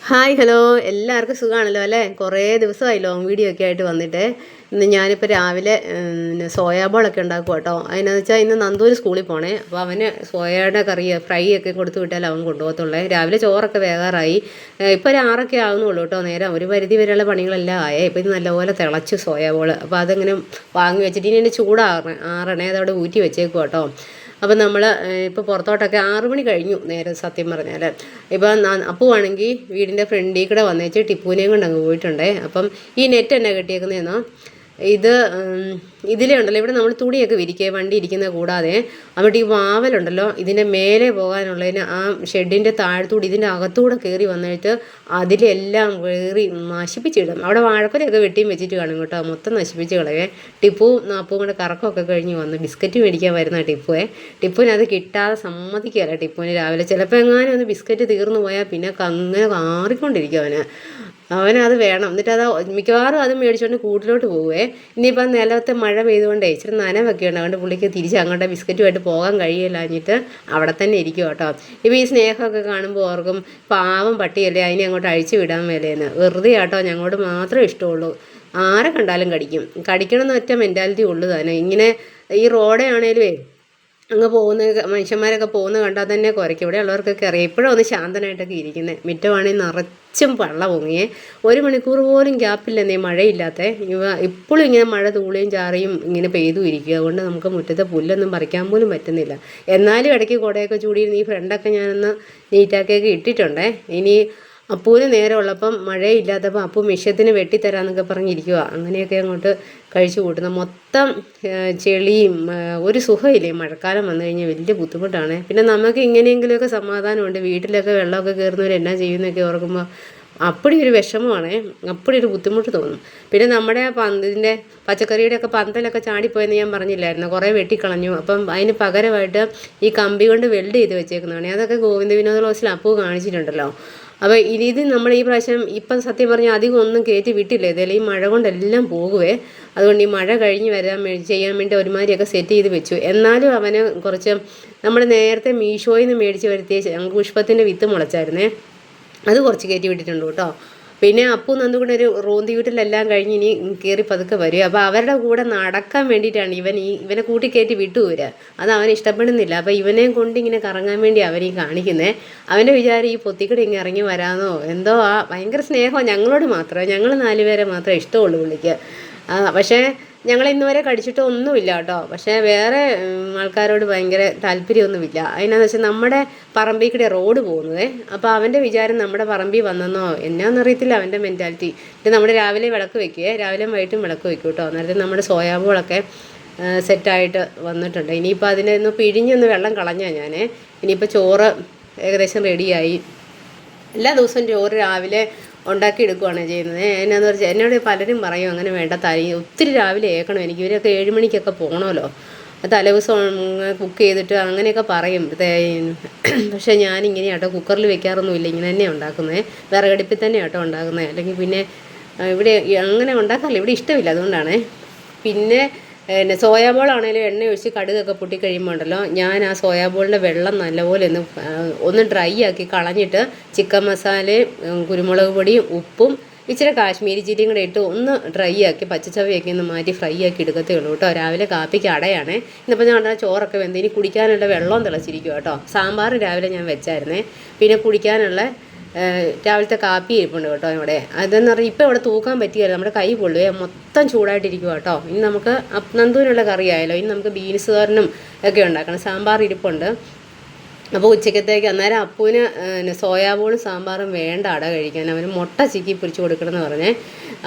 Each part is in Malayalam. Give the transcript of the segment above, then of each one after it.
ഹായ് ഹലോ എല്ലാവർക്കും സുഖമാണല്ലോ അല്ലേ? കുറേ ദിവസമായി ലോങ് വീഡിയോ ഒക്കെ ആയിട്ട് വന്നിട്ട്. ഇന്ന് ഞാനിപ്പോൾ രാവിലെ സോയാബോളൊക്കെ ഉണ്ടാക്കും കേട്ടോ. അതിനെന്ന് വെച്ചാൽ ഇന്ന് നന്ദൂര് സ്കൂളിൽ പോണേ. അപ്പോൾ അവന് സോയയുടെ കറി ഫ്രൈ ഒക്കെ കൊടുത്തു വിട്ടാൽ അവൻ കൊണ്ടുപോകത്തുള്ളേ. രാവിലെ ചോറൊക്കെ വേകാറായി. ഇപ്പോൾ ഒരു 6 ആകുന്നുള്ളൂ കേട്ടോ. നേരം ഒരു പരിധി വരെയുള്ള പണികളെല്ലാം ആയേ. ഇപ്പോൾ ഇത് നല്ലപോലെ തിളച്ചു സോയാബോൾ. അപ്പോൾ അതങ്ങനെ വാങ്ങി വെച്ചിട്ട് ഇനി ആറണേ അതവിടെ ഊറ്റി വെച്ചേക്കും കേട്ടോ. അപ്പം നമ്മൾ ഇപ്പോൾ പുറത്തോട്ടൊക്കെ 6 മണി കഴിഞ്ഞു നേരെ സത്യം പറഞ്ഞാൽ. ഇപ്പം അപ്പുവാണെങ്കിൽ വീടിൻ്റെ ഫ്രണ്ടിൽ കൂടെ വന്നേച്ച് ടിപ്പൂനെയും കൊണ്ട് അങ്ങ് പോയിട്ടുണ്ടേ. അപ്പം ഈ നെറ്റ് എന്നാ കെട്ടിയേക്കുന്നതെന്നോ ഇത് ഇതിലേ ഉണ്ടല്ലോ, ഇവിടെ നമ്മൾ തുണിയൊക്കെ വിരിക്കുക വണ്ടി ഇരിക്കുന്നത് കൂടാതെ അവിടെ ഈ വാവലുണ്ടല്ലോ ഇതിൻ്റെ മേലെ പോകാനുള്ളതിന് ആ ഷെഡിൻ്റെ താഴത്തൂടെ ഇതിൻ്റെ അകത്തൂടെ കയറി വന്നിട്ട് അതിലെല്ലാം കയറി നശിപ്പിച്ചിടും. അവിടെ വാഴക്കൊലയൊക്കെ വെട്ടിയും വെച്ചിട്ട് കാണും കേട്ടോ. മൊത്തം നശിപ്പിച്ച് കളയേ. ടിപ്പുവും നാപ്പും കൂടെ കറക്കമൊക്കെ കഴിഞ്ഞ് വന്ന് ബിസ്ക്കറ്റ് മേടിക്കാൻ വരുന്ന ടിപ്പുവിന് അത് കിട്ടാതെ സമ്മതിക്കുകയല്ല. ടിപ്പുവിന് രാവിലെ ചിലപ്പോൾ എങ്ങാനും ഒന്ന് ബിസ്ക്കറ്റ് തീർന്നു പോയാൽ പിന്നെ അങ്ങനെ കാറിക്കൊണ്ടിരിക്കും അവനത് വേണം. എന്നിട്ട് അത് മിക്കവാറും അത് മേടിച്ചുകൊണ്ട് കൂട്ടിലോട്ട് പോവേ. ഇനിയിപ്പം നിലത്തെ മഴ പെയ്തുകൊണ്ടേ ഇച്ചിരി നനവൊക്കെ ഉണ്ട്. അതുകൊണ്ട് പുള്ളിക്ക് തിരിച്ച് അങ്ങോട്ട് ബിസ്ക്കറ്റുമായിട്ട് പോകാൻ കഴിയില്ലാഞ്ഞിട്ട് അവിടെ തന്നെ ഇരിക്കും കേട്ടോ. ഇപ്പോൾ ഈ സ്നേഹമൊക്കെ കാണുമ്പോൾ ഓർക്കും പാവം പട്ടിയല്ലേ, അതിനെ അങ്ങോട്ട് അഴിച്ചു വിടാൻ മേലേന്ന്. വെറുതെ കേട്ടോ, ഞങ്ങളോട് മാത്രമേ ഇഷ്ടമുള്ളൂ. ആരെ കണ്ടാലും കടിക്കണം എന്ന് ഒറ്റ മെൻറ്റാലിറ്റി ഉള്ളു തന്നെ. ഇങ്ങനെ ഈ റോഡേ ആണേലുവേ അങ്ങ് പോകുന്ന മനുഷ്യന്മാരൊക്കെ പോകുന്നത് കണ്ടാൽ തന്നെ കുരയ്ക്കും. ഇവിടെ ഉള്ളവർക്കൊക്കെ അറിയാം. ഇപ്പോഴും ഒന്ന് ശാന്തനായിട്ടൊക്കെ ഇരിക്കുന്നത്. മുറ്റമാണെങ്കിൽ നിറച്ചും പള്ള പൊങ്ങിയേ. 1 മണിക്കൂർ പോലും ഗ്യാപ്പില്ലെന്നേ മഴയില്ലാത്ത. ഇപ്പോഴും ഇങ്ങനെ മഴ തൂളിയും ചാറിയും ഇങ്ങനെ പെയ്തു ഇരിക്കുക. അതുകൊണ്ട് നമുക്ക് മുറ്റത്തെ പുല്ലൊന്നും പറിക്കാൻ പോലും പറ്റുന്നില്ല. എന്നാലും ഇടയ്ക്ക് കുടയൊക്കെ ചൂടിയിരുന്ന് ഈ ഫ്രണ്ടൊക്കെ ഞാനൊന്ന് നീറ്റാക്കിയൊക്കെ ഇട്ടിട്ടുണ്ടേ. ഇനി അപ്പൂന് നേരെ ഉള്ളപ്പം മഴയില്ലാത്തപ്പോൾ അപ്പൂ മിഷ്യത്തിന് വെട്ടിത്തരാമെന്നൊക്കെ പറഞ്ഞിരിക്കുക. അങ്ങനെയൊക്കെ അങ്ങോട്ട് കഴിച്ചു കൂട്ടുന്ന മൊത്തം ചെളിയും ഒരു സുഖമില്ലേ. മഴക്കാലം വന്നു കഴിഞ്ഞാൽ വലിയ ബുദ്ധിമുട്ടാണ്. പിന്നെ നമുക്ക് ഇങ്ങനെയെങ്കിലുമൊക്കെ സമാധാനമുണ്ട്. വീട്ടിലൊക്കെ വെള്ളമൊക്കെ കയറുന്നവർ എന്നാ ചെയ്യുന്നതൊക്കെ ഓർക്കുമ്പോൾ അപ്പടി ഒരു വിഷമമാണ്, അപ്പടി ഒരു ബുദ്ധിമുട്ട് തോന്നും. പിന്നെ നമ്മുടെ ഇതിൻ്റെ പച്ചക്കറിയുടെ ഒക്കെ പന്തലൊക്കെ ചാടിപ്പോയെന്ന് ഞാൻ പറഞ്ഞില്ലായിരുന്നു. കുറേ വെട്ടിക്കളഞ്ഞു. അപ്പം അതിന് പകരമായിട്ട് ഈ കമ്പി കൊണ്ട് വെൽഡ് ചെയ്ത് വെച്ചേക്കുന്നതാണ്. അതൊക്കെ ഗോവിന്ദ വിനോദ ക്ലോസിൽ അപ്പൂ കാണിച്ചിട്ടുണ്ടല്ലോ. അപ്പോൾ ഇത് നമ്മൾ ഈ പ്രാവശ്യം ഇപ്പം സത്യം പറഞ്ഞാൽ അധികം ഒന്നും കയറ്റി വിട്ടില്ല. ഇതല്ലേ ഈ മഴ കൊണ്ടെല്ലാം പോകുവേ. അതുകൊണ്ട് ഈ മഴ കഴിഞ്ഞ് ചെയ്യാൻ വേണ്ടി ഒരുമാതിരിയൊക്കെ സെറ്റ് ചെയ്ത് വെച്ചു. എന്നാലും അവന് കുറച്ച് നമ്മൾ നേരത്തെ മീഷോയിൽ നിന്ന് മേടിച്ച് വരുത്തിയ പുഷ്പത്തിൻ്റെ വിത്ത് മുളച്ചായിരുന്നേ, അത് കുറച്ച് കയറ്റി വിട്ടിട്ടുണ്ട് കേട്ടോ. പിന്നെ അപ്പൂ നന്ദുകൂടെ ഒരു റോന്തി വീട്ടിലെല്ലാം കഴിഞ്ഞ് ഇനി കയറി പതുക്കെ വരും. അപ്പോൾ അവരുടെ കൂടെ നടക്കാൻ വേണ്ടിയിട്ടാണ് ഇവനെ കൂട്ടിക്കയറ്റി വിട്ടുപോരുക. അത് അവന് ഇഷ്ടപ്പെടുന്നില്ല. അപ്പോൾ ഇവനെയും കൊണ്ട് ഇങ്ങനെ കറങ്ങാൻ വേണ്ടി അവനീ കാണിക്കുന്നത്. അവൻ്റെ വിചാരം ഈ പൊത്തിക്കടെ ഇങ്ങനെ ഇറങ്ങി വരാമെന്നോ എന്തോ. ഭയങ്കര സ്നേഹമാണ് ഞങ്ങളോട് മാത്രമേ. ഞങ്ങൾ 4 പേരെ മാത്രമേ ഇഷ്ടമുള്ളൂ പുള്ളിക്ക്. പക്ഷേ ഞങ്ങൾ ഇന്നുവരെ കടിച്ചിട്ട് ഒന്നുമില്ല കേട്ടോ. പക്ഷേ വേറെ ആൾക്കാരോട് ഭയങ്കര താല്പര്യമൊന്നുമില്ല. അതിനാന്ന് വെച്ചാൽ നമ്മുടെ പറമ്പിൽ കൂടെ റോഡ് പോകുന്നത്. അപ്പോൾ അവൻ്റെ വിചാരം നമ്മുടെ പറമ്പിൽ വന്നെന്നോ എന്നാന്നറിയത്തില്ല അവൻ്റെ മെൻറ്റാലിറ്റി. ഇത് നമ്മുടെ രാവിലെ വിളക്ക് വയ്ക്കുകയെ, രാവിലെ വൈകിട്ടും വിളക്ക് വയ്ക്കും കേട്ടോ. അന്നേരത്തെ നമ്മുടെ സോയാബോളൊക്കെ സെറ്റായിട്ട് വന്നിട്ടുണ്ട്. ഇനിയിപ്പോൾ അതിനെ ഒന്ന് പിഴിഞ്ഞൊന്ന് വെള്ളം കളഞ്ഞാൽ ഞാൻ. ഇനിയിപ്പോൾ ചോറ് ഏകദേശം റെഡിയായി. എല്ലാ ദിവസവും ചോറ് രാവിലെ ഉണ്ടാക്കിയെടുക്കുകയാണ് ചെയ്യുന്നത്. എന്നാന്ന് വെച്ചാൽ എന്നോട് പലരും പറയും അങ്ങനെ വേണ്ട, ഒത്തിരി രാവിലെ ഏക്കണം എനിക്ക്, ഇവരൊക്കെ 7 മണിക്കൊക്കെ പോകണമല്ലോ, തലേദിവസം കുക്ക് ചെയ്തിട്ട് അങ്ങനെയൊക്കെ പറയും. പക്ഷേ ഞാനിങ്ങനെ കേട്ടോ കുക്കറിൽ വെക്കാറൊന്നുമില്ല, ഇങ്ങനെ തന്നെയാണ് ഉണ്ടാക്കുന്നത്. വിറകടുപ്പിൽ തന്നെ കേട്ടോ ഉണ്ടാക്കുന്നത്. അല്ലെങ്കിൽ പിന്നെ ഇവിടെ അങ്ങനെ ഉണ്ടാക്കാറില്ല, ഇവിടെ ഇഷ്ടമില്ല, അതുകൊണ്ടാണ്. പിന്നെ സോയാബോളാണെങ്കിലും എണ്ണ ഒഴിച്ച് കടുകൊക്കെ പൊട്ടിക്കഴിയുമ്പോൾ ഉണ്ടല്ലോ, ഞാൻ ആ സോയാബോളിൻ്റെ വെള്ളം നല്ലപോലെ ഒന്ന് ഡ്രൈ ആക്കി കളഞ്ഞിട്ട് ചിക്കൻ മസാലയും കുരുമുളക് പൊടിയും ഉപ്പും ഇച്ചിരി കാശ്മീരി ചില്ലിയും കൂടെ ഇട്ട് ഒന്ന് ഡ്രൈ ആക്കി പച്ചച്ചവയൊക്കെ ഒന്ന് മാറ്റി ഫ്രൈ ആക്കി എടുക്കത്തേ ഉള്ളൂ കേട്ടോ. രാവിലെ കാപ്പിക്ക് അടയാണ്. ഇന്നിപ്പോൾ ഞാൻ പറഞ്ഞാൽ ചോറൊക്കെ വെന്ത് ഇനി കുടിക്കാനുള്ള വെള്ളം തിളച്ചിരിക്കും കേട്ടോ. സാമ്പാർ രാവിലെ ഞാൻ വെച്ചായിരുന്നേ. പിന്നെ കുടിക്കാനുള്ള രാവിലത്തെ കാപ്പി ഇരിപ്പുണ്ട് കേട്ടോ ഇവിടെ. അതെന്ന് പറഞ്ഞാൽ ഇപ്പോൾ ഇവിടെ തൂക്കാൻ പറ്റിയല്ലോ, നമ്മുടെ കൈ പൊള്ളുവേ, മൊത്തം ചൂടായിട്ടിരിക്കുക കേട്ടോ. ഇനി നമുക്ക് നന്ദൂനുള്ള കറി ആയാലോ. ഇനി നമുക്ക് ബീൻസ് തോരനും ഒക്കെ ഉണ്ടാക്കണം. സാമ്പാർ ഇരിപ്പുണ്ട്. അപ്പോൾ ഉച്ചക്കത്തേക്ക് അന്നേരം അപ്പൂന് സോയാബോളും സാമ്പാറും വേണ്ട അട കഴിക്കാൻ. അവന് മുട്ട ചിക്കി പൊരിച്ച് കൊടുക്കണമെന്ന് പറഞ്ഞേ.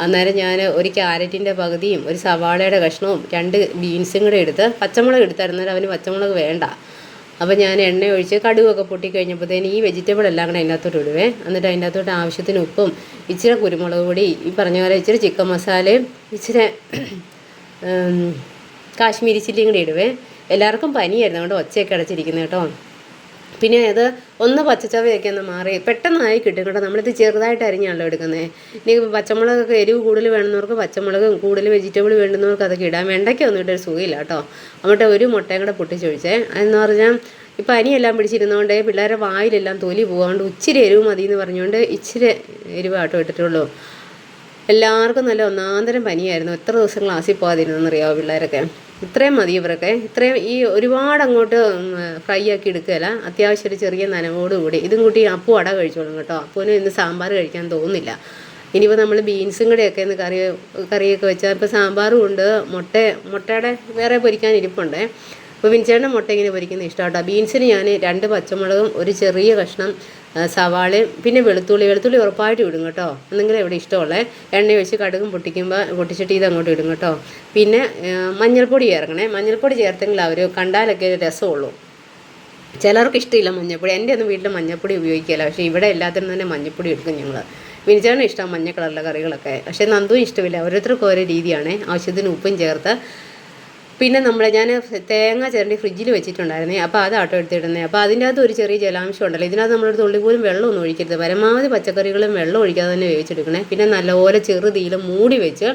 അന്നേരം ഞാൻ ഒരു ക്യാരറ്റിൻ്റെ പകുതിയും ഒരു സവാളയുടെ കഷ്ണവും 2 ബീൻസും കൂടെ എടുത്ത് പച്ചമുളക് എടുത്തായിരുന്നു. അന്നേരം അവന് പച്ചമുളക് വേണ്ട. അപ്പോൾ ഞാൻ എണ്ണ ഒഴിച്ച് കടുകൊക്കെ പൊട്ടിക്കഴിഞ്ഞപ്പോഴത്തേന് ഈ വെജിറ്റബിൾ എല്ലാം കൂടെ അതിൻ്റെ അകത്തോട്ട് ഇടുവേ. എന്നിട്ട് അതിൻ്റെ അകത്തോട്ട് ആവശ്യത്തിന് ഉപ്പും ഇച്ചിരി കുരുമുളക് പൊടി, ഈ പറഞ്ഞ പോലെ ഇച്ചിരി ചിക്കൻ മസാലയും ഇച്ചിരി കാശ്മീരി ചില്ലിയും കൂടി ഇടുവേ. എല്ലാവർക്കും പനിയായിരുന്നു, അതുകൊണ്ട് ഒച്ചയൊക്കെ അടച്ചിരിക്കുന്നത് കേട്ടോ. പിന്നെ അത് ഒന്ന് പച്ചച്ചവയൊക്കെ ഒന്ന് മാറി പെട്ടെന്നായി കിട്ടും കേട്ടോ. നമ്മളിത് ചെറുതായിട്ട് അരിഞ്ഞാണല്ലോ എടുക്കുന്നത്. ഇനി പച്ചമുളകൊക്കെ എരിവ് കൂടുതൽ വേണ്ടുന്നവർക്ക് പച്ചമുളകും, കൂടുതൽ വെജിറ്റബിൾ വേണ്ടുന്നവർക്ക് അതൊക്കെ ഇടാം. വെണ്ടയ്ക്ക ഒന്നും ഇട്ടൊരു സുഖമില്ല കേട്ടോ. എന്നിട്ട് ഒരു മുട്ടയും കൂടെ പൊട്ടിച്ചൊഴിച്ചേ. അതെന്ന് പറഞ്ഞാൽ ഈ പനിയെല്ലാം പിടിച്ചിരുന്നതുകൊണ്ട് പിള്ളേരുടെ വായിലെല്ലാം തൊലി പോകാണ്ട് ഇച്ചിരി എരിവ് മതി എന്ന് പറഞ്ഞുകൊണ്ട് ഇച്ചിരി എരിവ് ആട്ടോ ഇട്ടിട്ടുള്ളൂ. എല്ലാവർക്കും നല്ല ഒന്നാന്തരം പനിയായിരുന്നു. എത്ര ദിവസം ക്ലാസ്സിൽ പോകാതിരുന്നെന്നറിയാമോ പിള്ളേരൊക്കെ. ഇത്രയും മതി ഇവരൊക്കെ. ഇത്രയും ഈ ഒരുപാട് അങ്ങോട്ട് ഫ്രൈ ആക്കി എടുക്കുകയല്ല, അത്യാവശ്യം ഒരു ചെറിയ നനവോടുകൂടി. ഇതും കൂട്ടി അപ്പു അട കഴിച്ചോളും കേട്ടോ. അപ്പുവിന് ഇന്ന് സാമ്പാർ കഴിക്കാൻ തോന്നുന്നില്ല. ഇനിയിപ്പോൾ നമ്മൾ ബീൻസും കൂടെയൊക്കെ ഇന്ന് കറിയൊക്കെ വെച്ചാൽ ഇപ്പോൾ സാമ്പാറും ഉണ്ട്, മുട്ടയുടെ വേറെ പൊരിക്കാൻ ഇരിപ്പുണ്ട്. അപ്പോൾ ബിൻചേട്ടൻ്റെ മുട്ട ഇങ്ങനെ പൊരിക്കുന്നത് ഇഷ്ടമാട്ടോ. ബീൻസിന് ഞാൻ 2 പച്ചമുളകും ഒരു ചെറിയ കഷ്ണം സവാളയും പിന്നെ വെളുത്തുള്ളി ഉറപ്പായിട്ട് ഇടും കേട്ടോ. എന്തെങ്കിലും ഇവിടെ ഇഷ്ടമുള്ളത് എണ്ണ ഒഴിച്ച് കടുകും പൊട്ടിച്ചിട്ട് ഇത് അങ്ങോട്ട് ഇടും കേട്ടോ. പിന്നെ മഞ്ഞൾപ്പൊടി ചേർക്കണേ. മഞ്ഞൾപ്പൊടി ചേർത്തെങ്കിൽ അവർ കണ്ടാലൊക്കെ രസമുള്ളൂ. ചിലർക്ക് ഇഷ്ടമില്ല മഞ്ഞൾപ്പൊടി. എൻ്റെ ഒന്നും വീട്ടിൽ മഞ്ഞൾപ്പൊടി ഉപയോഗിക്കില്ല, പക്ഷേ ഇവിടെ എല്ലാത്തിനും തന്നെ മഞ്ഞൾപ്പൊടി എടുക്കും ഞങ്ങൾ. വിനിച്ചാണ് ഇഷ്ടം മഞ്ഞ കളറിലെ കറികളൊക്കെ, പക്ഷേ നന്ദുവും ഇഷ്ടമില്ല. ഓരോരുത്തർക്കും ഓരോ രീതിയാണ്. ആവശ്യത്തിന് ഉപ്പും ചേർത്ത് പിന്നെ ഞാൻ തേങ്ങ ചിരണ്ടി ഫ്രിഡ്ജിൽ വെച്ചിട്ടുണ്ടായിരുന്നേ. അപ്പോൾ അത് ആട്ടോ എടുത്തിടുന്നത്. അപ്പോൾ അതിൻ്റെ അകത്ത് ഒരു ചെറിയ ജലാംശം ഉണ്ടല്ലോ. ഇതിനകത്ത് നമ്മളൊരു തുള്ളി പോലും വെള്ളമൊന്നും ഒഴിക്കരുത്. പരമാവധി പച്ചക്കറികളും വെള്ളം ഒഴിക്കാതെ തന്നെ വേവിച്ചെടുക്കണേ. പിന്നെ നല്ലപോലെ ചെറുതീയിൽ മൂടി വെച്ച്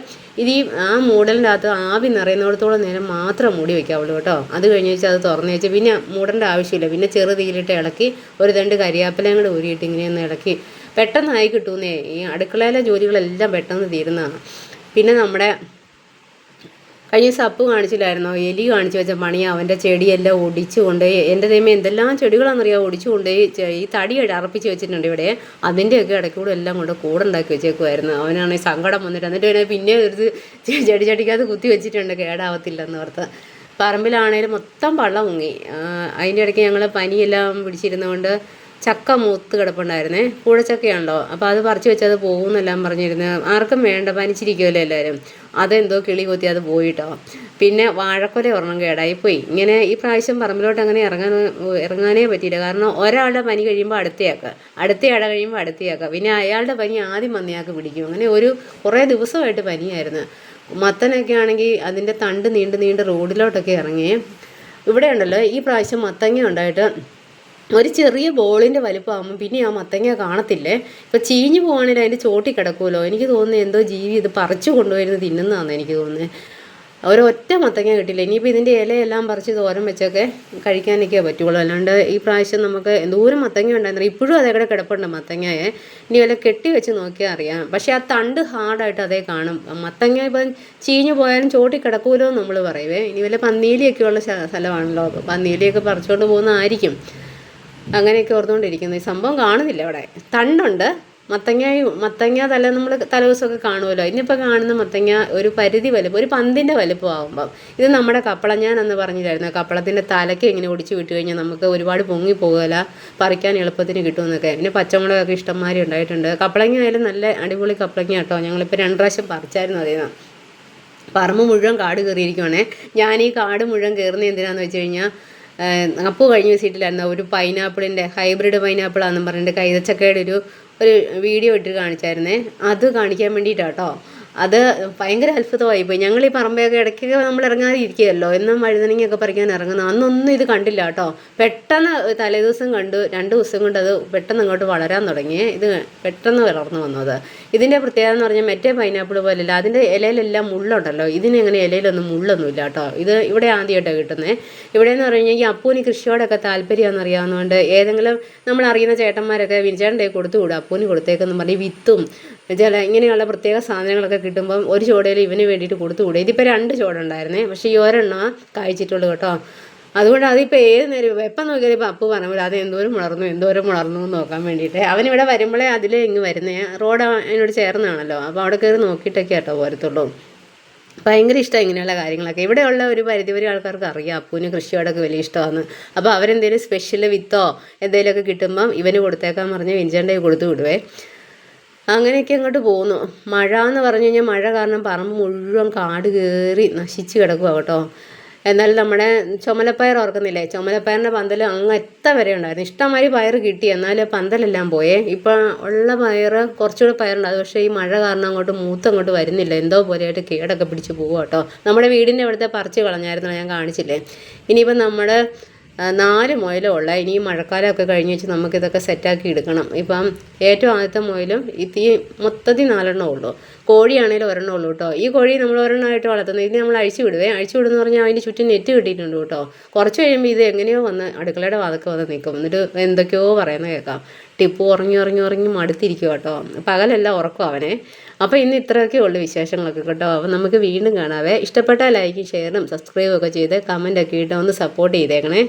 ഇത് ആ മൂടലിൻ്റെ അകത്ത് ആവി നിറയുന്നിടത്തോളം നേരം മാത്രം മൂടി വയ്ക്കാവുള്ളൂ കേട്ടോ. അത് കഴിഞ്ഞ് വെച്ചാൽ അത് തുറന്ന് വെച്ച് പിന്നെ മൂടേണ്ട ആവശ്യമില്ല. പിന്നെ ചെറുതീയിലിട്ട് ഇളക്കി ഒരു 2 കരിയാപ്പിലയും കൂടെ ഊരിയിട്ട് ഇങ്ങനെയൊന്ന് ഇളക്കി പെട്ടെന്നായി കിട്ടുന്നേ. ഈ അടുക്കളയിലെ ജോലികളെല്ലാം പെട്ടെന്ന് തീരുന്നതാണ്. പിന്നെ നമ്മുടെ കഴിഞ്ഞ ദിവസം അപ്പു കാണിച്ചില്ലായിരുന്നോ, എലി കാണിച്ചു വെച്ച പണി. അവൻ്റെ ചെടിയെല്ലാം ഒടിച്ചു കൊണ്ടുപോയി. എൻ്റെ ദൈവം എന്തെല്ലാം ചെടികളാണെന്നറിയാമോ ഒടിച്ചു കൊണ്ടുപോയി. ഈ തടി അറപ്പിച്ച് വെച്ചിട്ടുണ്ട് ഇവിടെ. അതിൻ്റെയൊക്കെ ഇടയ്ക്കൂടെ എല്ലാം കൊണ്ട് കൂടുണ്ടാക്കി വെച്ചേക്കുമായിരുന്നു. അവനാണെങ്കിൽ സങ്കടം വന്നിട്ട് എന്നിട്ട് പിന്നെ ഒരു ചെടിക്കകത്ത് കുത്തി വെച്ചിട്ടുണ്ട് കേടാവത്തില്ലെന്ന് ഓർത്ത്. പറമ്പിലാണേലും മൊത്തം പള്ളം മുങ്ങി. അതിൻ്റെ ഇടയ്ക്ക് ഞങ്ങൾ പനിയെല്ലാം പിടിച്ചിരുന്നതുകൊണ്ട് ചക്ക മൂത്ത് കിടപ്പുണ്ടായിരുന്നേ. കൂഴച്ചക്കയാണല്ലോ. അപ്പോൾ അത് പറിച്ച് വെച്ചത് പോകുമെന്നെല്ലാം പറഞ്ഞിരുന്നു. ആർക്കും വേണ്ട, പനിച്ചിരിക്കുമല്ലോ എല്ലാവരും. അതെന്തോ കിളി കൊത്തി അത് പോയിട്ടോ. പിന്നെ വാഴക്കൊല ഒരെണ്ണം കേടായിപ്പോയി. ഇങ്ങനെ ഈ പ്രാവശ്യം പറമ്പിലോട്ട് അങ്ങനെ ഇറങ്ങാനേ പറ്റിയില്ല. കാരണം ഒരാളുടെ പനി കഴിയുമ്പോൾ അടുത്തയാളെ കഴിയുമ്പോൾ അടുത്തയാൾക്കുക. പിന്നെ അയാളുടെ പനി ആദ്യം വന്നയാൾക്ക് പിടിക്കും. അങ്ങനെ കുറേ ദിവസമായിട്ട് പനിയായിരുന്നു. മത്തനൊക്കെ ആണെങ്കിൽ അതിൻ്റെ തണ്ട് നീണ്ട് റോഡിലോട്ടൊക്കെ ഇറങ്ങി. ഇവിടെ ഉണ്ടല്ലോ ഈ പ്രാവശ്യം മത്തങ്ങ ഉണ്ടായിട്ട് ഒരു ചെറിയ ബോളിൻ്റെ വലിപ്പമാകുമ്പോൾ പിന്നെ ആ മത്തങ്ങ കാണത്തില്ലേ. ഇപ്പോൾ ചീഞ്ഞു പോവുകയാണെങ്കിൽ അതിൻ്റെ ചോട്ടി കിടക്കുമല്ലോ. എനിക്ക് തോന്നുന്നു എന്തോ ജീവി ഇത് പറിച്ചു കൊണ്ടുവരുന്നത് തിന്നുന്നതാണെന്ന് എനിക്ക് തോന്നുന്നത്. ഒരൊറ്റ മത്തങ്ങ കിട്ടില്ല. ഇനിയിപ്പോൾ ഇതിൻ്റെ ഇലയെല്ലാം പറിച്ച് തോരൻ വെച്ചൊക്കെ കഴിക്കാനൊക്കെ പറ്റുള്ളൂ. അല്ലാണ്ട് ഈ പ്രാവശ്യം നമുക്ക് എന്തോരം മത്തങ്ങ ഉണ്ടായിരുന്നു. ഇപ്പോഴും അതേകൂടെ കിടപ്പുണ്ട് മത്തങ്ങയെ. ഇനി വല്ല കെട്ടി വെച്ച് നോക്കിയാൽ അറിയാം. പക്ഷേ ആ തണ്ട് ഹാർഡായിട്ട് അതേ കാണും. മത്തങ്ങ ഇപ്പം ചീഞ്ഞു പോയാലും ചോട്ടി കിടക്കുമല്ലോ എന്ന് നമ്മൾ പറയുവേ. ഇനി വല്ല പന്നീലിയൊക്കെയുള്ള സ്ഥലമാണല്ലോ. പന്നീലിയൊക്കെ പറിച്ചുകൊണ്ട് പോകുന്നതായിരിക്കും. അങ്ങനെയൊക്കെ ഓർത്തുകൊണ്ടിരിക്കുന്നു. ഈ സംഭവം കാണുന്നില്ല അവിടെ. തണ്ടുണ്ട്. മത്തങ്ങ നമ്മൾ തലേദിവസമൊക്കെ കാണുമല്ലോ. ഇന്നിപ്പോൾ കാണുന്ന മത്തങ്ങ ഒരു പരിധി വലുപ്പം, ഒരു പന്തിൻ്റെ വലുപ്പമാകുമ്പം. ഇത് നമ്മുടെ കപ്പളം ഞാൻ അന്ന് പറഞ്ഞില്ലായിരുന്നു. കപ്പളത്തിൻ്റെ തലയ്ക്ക് ഇങ്ങനെ ഒടിച്ച് വിട്ട് കഴിഞ്ഞാൽ നമുക്ക് ഒരുപാട് പൊങ്ങി പോകുകയില്ല, പറിക്കാൻ എളുപ്പത്തിന് കിട്ടുമെന്നൊക്കെ. പിന്നെ പച്ചമുളകൊക്കെ ഇഷ്ടംമാതിരി ഉണ്ടായിട്ടുണ്ട്. കപ്പളങ്ങ ആയാലും നല്ല അടിപൊളി കപ്പളങ്ങ കേട്ടോ. ഞങ്ങളിപ്പോൾ 2 പ്രാവശ്യം പറിച്ചായിരുന്നു. അതേന്ന് പറമ്പ് മുഴുവൻ കാട് കയറിയിരിക്കുവാണേ. ഞാൻ ഈ കാട് മുഴുവൻ കയറുന്നത് എന്തിനാണെന്ന് വെച്ച് കഴിഞ്ഞാൽ അപ്പു കഴിഞ്ഞ സീറ്റിലായിരുന്നു ഒരു പൈനാപ്പിളിൻ്റെ ഹൈബ്രിഡ് പൈനാപ്പിളാണെന്നും പറഞ്ഞിട്ട് കൈതച്ചക്കയുടെ ഒരു വീഡിയോ ഇട്ട് കാണിച്ചായിരുന്നേ. അത് കാണിക്കാൻ വേണ്ടിയിട്ടാട്ടോ. അത് ഭയങ്കര അത്ഭുതമായിപ്പോയി. ഞങ്ങൾ ഈ പറമ്പൊക്കെ ഇടയ്ക്കൊക്കെ നമ്മൾ ഇറങ്ങാതെ ഇരിക്കുകയല്ലോ, എന്നും വഴുതനങ്ങയൊക്കെ പറിക്കാൻ ഇറങ്ങുന്നു. അന്നൊന്നും ഇത് കണ്ടില്ല കേട്ടോ. പെട്ടെന്ന് തലേദിവസം കണ്ടു. 2 ദിവസം കൊണ്ട് അത് പെട്ടെന്ന് അങ്ങോട്ട് വളരാൻ തുടങ്ങി. ഇത് പെട്ടെന്ന് വളർന്നു വന്നത്. ഇതിൻ്റെ പ്രത്യേകത എന്ന് പറഞ്ഞാൽ മറ്റേ പൈനാപ്പിൾ പോലെയല്ല, അതിൻ്റെ ഇലയിലെല്ലാം മുള്ളുണ്ടല്ലോ. ഇതിനെങ്ങനെ ഇലയിലൊന്നും മുള്ളൊന്നുമില്ല കേട്ടോ. ഇത് ഇവിടെ ആദ്യമായിട്ടാണ് കിട്ടുന്നത്. ഇവിടെയെന്ന് പറഞ്ഞു കഴിഞ്ഞാൽ ഈ അപ്പൂന് കൃഷിയോടൊക്കെ താല്പര്യമാണെന്ന് അറിയാവുന്നതുകൊണ്ട് ഏതെങ്കിലും നമ്മൾ അറിയുന്ന ചേട്ടന്മാരൊക്കെ വിനിച്ചേട്ടൻ്റെ കൊടുത്തുവിടും. അപ്പൂന് കൊടുത്തേക്കെന്ന് പറഞ്ഞ് വിത്തും ഇങ്ങനെയുള്ള പ്രത്യേക സാധനങ്ങളൊക്കെ കിട്ടുമ്പം ഒരു ചോടയിൽ ഇവന് വേണ്ടിയിട്ട് കൊടുത്തുകൂടെ. ഇതിപ്പോൾ 2 ചോട ഉണ്ടായിരുന്നേ, പക്ഷേ ഈ ഒരെണ്ണം കായ്ച്ചിട്ടുള്ളൂ കേട്ടോ. അതുകൊണ്ട് അതിപ്പോൾ ഏത് നേരം എപ്പം നോക്കിയാലും ഇപ്പോൾ അപ്പു പറയുമ്പോൾ അത് എന്തോരം മുളർന്നു എന്ന് നോക്കാൻ വേണ്ടിയിട്ട് അവനിവിടെ വരുമ്പോഴേ അതിലേ ഇങ്ങ് വരുന്നേ. റോഡ് അതിനോട് ചേർന്നാണല്ലോ. അപ്പോൾ അവിടെ കയറി നോക്കിയിട്ടൊക്കെ കേട്ടോ പോരത്തുള്ളൂ. ഭയങ്കര ഇഷ്ടമാണ് ഇങ്ങനെയുള്ള കാര്യങ്ങളൊക്കെ. ഇവിടെയുള്ള ഒരു പരിധിവരെ ആൾക്കാർക്ക് അറിയാം അപ്പൂന് കൃഷിയോടൊക്കെ വലിയ ഇഷ്ടമാണ്. അപ്പോൾ അവരെന്തെങ്കിലും സ്പെഷ്യൽ വിത്തോ എന്തെങ്കിലുമൊക്കെ കിട്ടുമ്പം ഇവന് കൊടുത്തേക്കാൻ പറഞ്ഞ് വിനിച്ചേട്ടൻ്റെ കൊടുത്തു വിടുവേ. അങ്ങനെയൊക്കെ അങ്ങോട്ട് പോകുന്നു. മഴ എന്ന് പറഞ്ഞു കഴിഞ്ഞാൽ മഴ കാരണം പറമ്പ് മുഴുവൻ കാട് കയറി നശിച്ച് കിടക്കുക കേട്ടോ. എന്നാൽ നമ്മുടെ ചുമലപ്പയർ ഓർക്കുന്നില്ലേ, ചുമലപ്പയറിൻ്റെ പന്തൽ അങ്ങ് വരെ ഉണ്ടായിരുന്നു. ഇഷ്ടംമാതിരി പയർ കിട്ടി, എന്നാൽ പന്തലെല്ലാം പോയേ. ഇപ്പം ഉള്ള പയർ കുറച്ചുകൂടെ പയറുണ്ട്. അത് പക്ഷേ ഈ മഴ കാരണം അങ്ങോട്ട് വരുന്നില്ല. എന്തോ പോലെയായിട്ട് കേടൊക്കെ പിടിച്ച് പോകുക കേട്ടോ. നമ്മുടെ വീടിൻ്റെ അവിടുത്തെ പറിച്ച് കളഞ്ഞായിരുന്നു, ഞാൻ കാണിച്ചില്ലേ. ഇനിയിപ്പം നമ്മുടെ 4 മുയലും ഉള്ള. ഇനി ഈ മഴക്കാലമൊക്കെ കഴിഞ്ഞ് വെച്ച് നമുക്കിതൊക്കെ സെറ്റാക്കി എടുക്കണം. ഇപ്പം ഏറ്റവും ആദ്യത്തെ മുയലും മൊത്തത്തിൽ 4 എണ്ണം ഉള്ളൂ. കോഴിയാണേലും 1 എണ്ണം ഉള്ളൂ കേട്ടോ. ഈ കോഴി നമ്മൾ 1 എണ്ണമായിട്ട് വളർത്തുന്നത്. ഇത് നമ്മൾ അഴിച്ചു വിടുമെന്ന് പറഞ്ഞാൽ അതിന് ചുറ്റും നെറ്റ് കിട്ടിയിട്ടുണ്ട് കേട്ടോ. കുറച്ച് കഴിയുമ്പോൾ ഇത് എങ്ങനെയോ വന്ന് അടുക്കളയുടെ വാതൊക്കെ വന്ന് നിൽക്കും. എന്നിട്ട് എന്തൊക്കെയോ പറയുന്നത് കേൾക്കാം. ടിപ്പു ഉറങ്ങി മടുത്തിരിക്കും കേട്ടോ. പകലെല്ലാം ഉറക്കും അവനെ. അപ്പോൾ ഇന്ന് ഇത്രയൊക്കെ ഉള്ളൂ വിശേഷങ്ങളൊക്കെ കേട്ടോ. അപ്പോൾ നമുക്ക് വീണ്ടും കാണാവേ. ഇഷ്ടപ്പെട്ടാൽ ലൈക്കും ഷെയറും സബ്സ്ക്രൈബും ഒക്കെ ചെയ്ത് കമൻറ്റൊക്കെ ഇട്ട് ഒന്ന് സപ്പോർട്ട് ചെയ്തേക്കണേ.